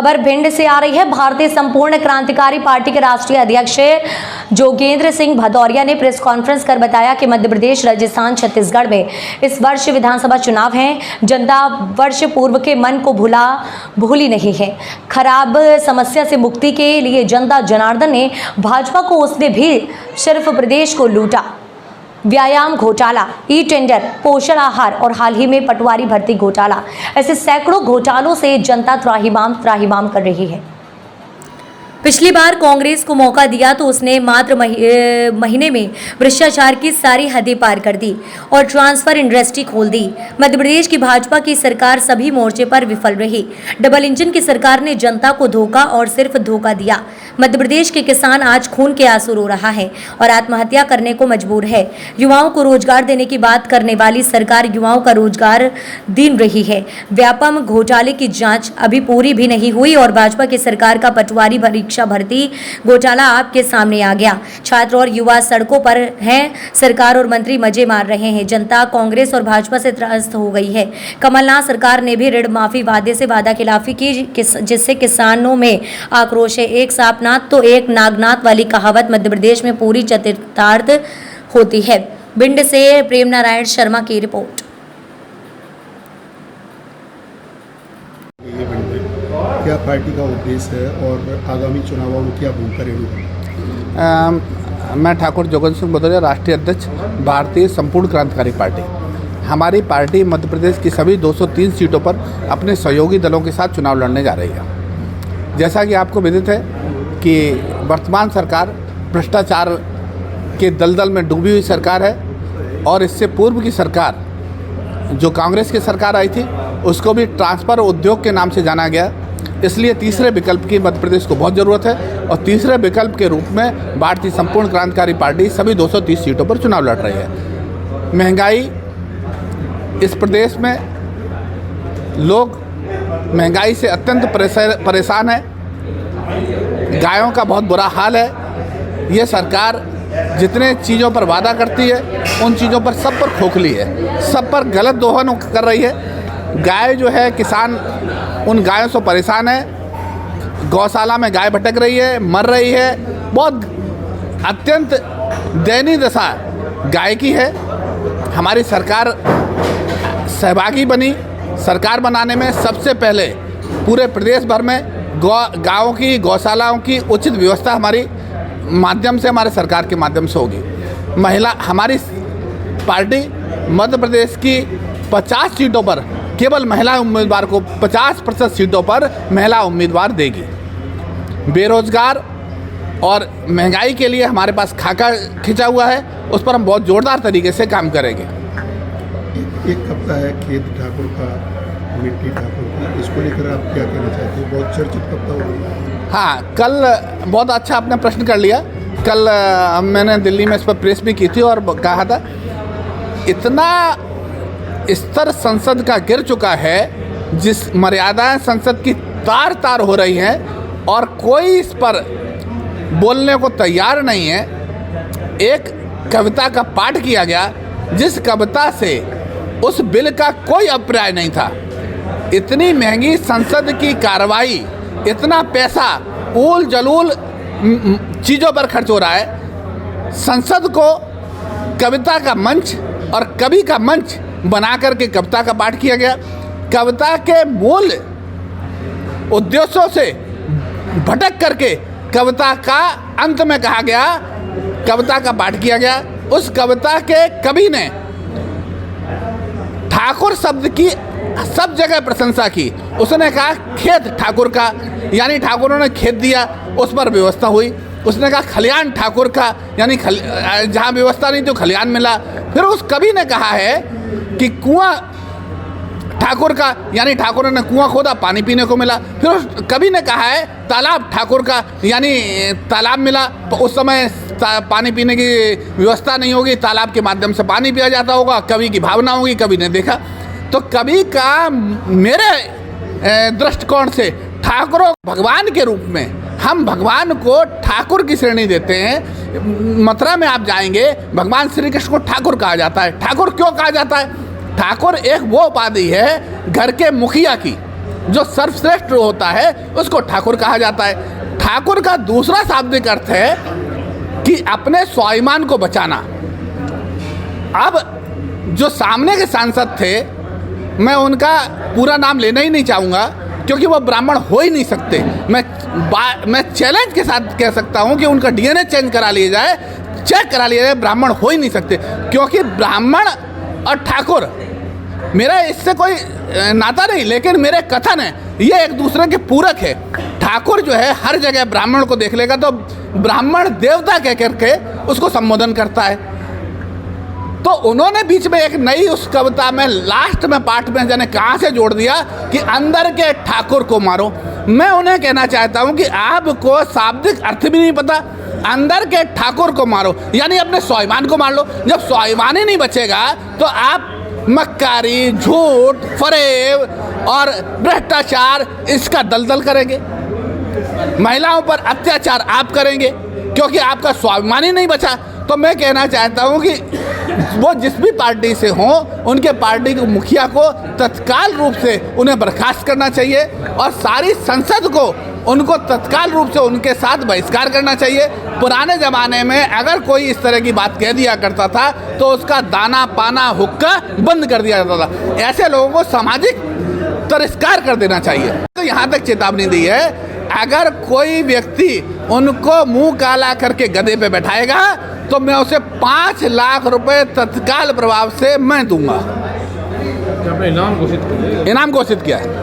खबर भिंड से आ रही है। भारतीय संपूर्ण क्रांतिकारी पार्टी के राष्ट्रीय अध्यक्ष जोगेंद्र सिंह भदौरिया ने प्रेस कॉन्फ्रेंस कर बताया कि मध्य प्रदेश, राजस्थान, छत्तीसगढ़ में इस वर्ष विधानसभा चुनाव हैं। जनता वर्ष पूर्व के मन को भूली नहीं है। खराब समस्या से मुक्ति के लिए जनता जनार्दन ने भाजपा को, उसने भी सिर्फ प्रदेश को लूटा। व्यायाम घोटाला, ई टेंडर, पोषण आहार और हाल ही में पटवारी भर्ती घोटाला, ऐसे सैकड़ों घोटालों से जनता त्राहिमाम कर रही है। पिछली बार कांग्रेस को मौका दिया तो उसने मात्र महीने में भ्रष्टाचार की सारी हदें पार कर दी और ट्रांसफर इंडस्ट्री खोल दी। मध्य प्रदेश की भाजपा की सरकार सभी मोर्चे पर विफल रही। डबल इंजन की सरकार ने जनता को धोखा और सिर्फ धोखा दिया। मध्य प्रदेश के किसान आज खून के आंसू रो रहा है और आत्महत्या करने को मजबूर है। युवाओं को रोजगार देने की बात करने वाली सरकार युवाओं का रोजगार दीन रही है। व्यापम घोटाले की जांच अभी पूरी भी नहीं हुई और भाजपा की सरकार का पटवारी परीक्षा भर्ती घोटाला आपके सामने आ गया। छात्र और युवा सड़कों पर हैं, सरकार और मंत्री मजे मार रहे हैं। जनता कांग्रेस और भाजपा से त्रस्त हो गई है। कमलनाथ सरकार ने भी ऋण माफी वादे से वादाखिलाफी की, जिससे किसानों में आक्रोश है। एक सांपनाथ तो एक नागनाथ वाली कहावत मध्य प्रदेश में पूरी चरितार्थ होती है। भिंड से प्रेम नारायण शर्मा की रिपोर्ट। क्या पार्टी का उद्देश्य है और आगामी चुनावों में क्या भूमिका रहेगी? मैं ठाकुर जोगेंद्र सिंह भदौरिया, राष्ट्रीय अध्यक्ष, भारतीय संपूर्ण क्रांतिकारी पार्टी। हमारी पार्टी मध्य प्रदेश की सभी 203 सीटों पर अपने सहयोगी दलों के साथ चुनाव लड़ने जा रही है। जैसा कि आपको विदित है कि वर्तमान सरकार भ्रष्टाचार के दलदल में डूबी हुई सरकार है और इससे पूर्व की सरकार जो कांग्रेस की सरकार आई थी उसको भी ट्रांसफ़र उद्योग के नाम से जाना गया। इसलिए तीसरे विकल्प की मध्य प्रदेश को बहुत ज़रूरत है और तीसरे विकल्प के रूप में भारतीय संपूर्ण क्रांतिकारी पार्टी सभी 230 सीटों पर चुनाव लड़ रही है। महंगाई, इस प्रदेश में लोग महंगाई से अत्यंत परेशान है। गायों का बहुत बुरा हाल है। ये सरकार जितने चीज़ों पर वादा करती है उन चीज़ों पर सब पर खोखली है, सब पर गलत दोहन कर रही है। गाय जो है, किसान उन गायों से परेशान है। गौशाला में गाय भटक रही है, मर रही है। बहुत अत्यंत दयनीय दशा गाय की है। हमारी सरकार सहभागी बनी। सरकार बनाने में सबसे पहले पूरे प्रदेश भर में गाँवों की, गौशालाओं की उचित व्यवस्था हमारी माध्यम से, हमारे सरकार के माध्यम से होगी। हमारी पार्टी मध्य प्रदेश की 50 सीटों पर केवल महिला उम्मीदवार को 50% सीटों पर महिला उम्मीदवार देगी। बेरोजगार और महंगाई के लिए हमारे पास खाका खिंचा हुआ है, उस पर हम बहुत जोरदार तरीके से काम करेंगे। एक कविता है खेत ठाकुर का, मिट्टी ठाकुर की, इसको लेकर आप क्या कहना चाहते हैं? बहुत चर्चित कविता होगी। हाँ, कल बहुत अच्छा आपने प्रश्न कर लिया। कल मैंने दिल्ली में इस पर प्रेस भी की थी और कहा था इतना स्तर संसद का गिर चुका है, जिस मर्यादाएं संसद की तार तार हो रही हैं और कोई इस पर बोलने को तैयार नहीं है। एक कविता का पाठ किया गया जिस कविता से उस बिल का कोई अभिप्राय नहीं था। इतनी महंगी संसद की कार्रवाई, इतना पैसा ऊल जलूल चीज़ों पर खर्च हो रहा है। संसद को कविता का मंच और कवि का मंच बना करके कविता का पाठ किया गया। कविता के मूल उद्देश्यों से भटक करके कविता का अंत में कहा गया, कविता का पाठ किया गया। उस कविता के कवि ने ठाकुर शब्द की सब जगह प्रशंसा की। उसने कहा खेत ठाकुर का, यानी ठाकुरों ने खेत दिया, उस पर व्यवस्था हुई। उसने कहा खलियान ठाकुर का, यानी जहाँ व्यवस्था नहीं तो खलियान मिला। फिर उस कवि ने कहा है कि कुआं ठाकुर का, यानी ठाकुरों ने कुआं खोदा, पानी पीने को मिला। फिर उस कवि ने कहा है तालाब ठाकुर का, यानी तालाब मिला। उस समय पानी पीने की व्यवस्था नहीं होगी, तालाब के माध्यम से पानी पिया जाता होगा। कवि की भावना होगी, कवि ने देखा। तो कवि का मेरे दृष्टिकोण से ठाकुरों भगवान के रूप में, हम भगवान को ठाकुर की श्रेणी देते हैं। मथुरा में आप जाएंगे, भगवान श्री कृष्ण को ठाकुर कहा जाता है। ठाकुर क्यों कहा जाता है? ठाकुर एक वो उपाधि है घर के मुखिया की, जो सर्वश्रेष्ठ होता है उसको ठाकुर कहा जाता है। ठाकुर का दूसरा शाब्दिक अर्थ है कि अपने स्वाभिमान को बचाना। अब जो सामने के सांसद थे, मैं उनका पूरा नाम लेना ही नहीं चाहूँगा क्योंकि वो ब्राह्मण हो ही नहीं सकते। मैं चैलेंज के साथ कह सकता हूँ कि उनका डीएनए चेंज करा लिया जाए, चेक करा लिया जाए, ब्राह्मण हो ही नहीं सकते। क्योंकि ब्राह्मण और ठाकुर, मेरा इससे कोई नाता नहीं, लेकिन मेरे कथन है ये एक दूसरे के पूरक है। ठाकुर जो है हर जगह ब्राह्मण को देख लेगा तो ब्राह्मण देवता कह करके उसको संबोधन करता है। तो उन्होंने बीच में एक नई उस कविता में लास्ट में पार्ट में जाने कहाँ से जोड़ दिया कि अंदर के ठाकुर को मारो। मैं उन्हें कहना चाहता हूँ कि आपको शाब्दिक अर्थ भी नहीं पता, अंदर के ठाकुर को मारो यानी अपने स्वाभिमान को मार लो। जब स्वाभिमान ही नहीं बचेगा तो आप मक्कारी, झूठ, फरेब और भ्रष्टाचार इसका दलदल करेंगे। महिलाओं पर अत्याचार आप करेंगे क्योंकि आपका स्वाभिमान ही नहीं बचा। तो मैं कहना चाहता हूं कि वो जिस भी पार्टी से हों, उनके पार्टी के मुखिया को तत्काल रूप से उन्हें बर्खास्त करना चाहिए और सारी संसद को उनको तत्काल रूप से उनके साथ बहिष्कार करना चाहिए। पुराने ज़माने में अगर कोई इस तरह की बात कह दिया करता था तो उसका दाना पाना हुक्का बंद कर दिया जाता था। ऐसे लोगों को सामाजिक तिरस्कार कर देना चाहिए। तो यहाँ तक चेतावनी दी है, अगर कोई व्यक्ति उनको मुंह काला करके गधे पे बैठाएगा तो मैं उसे 5 लाख रुपए तत्काल प्रभाव से मैं दूंगा। इनाम घोषित इनाम घोषित किया है।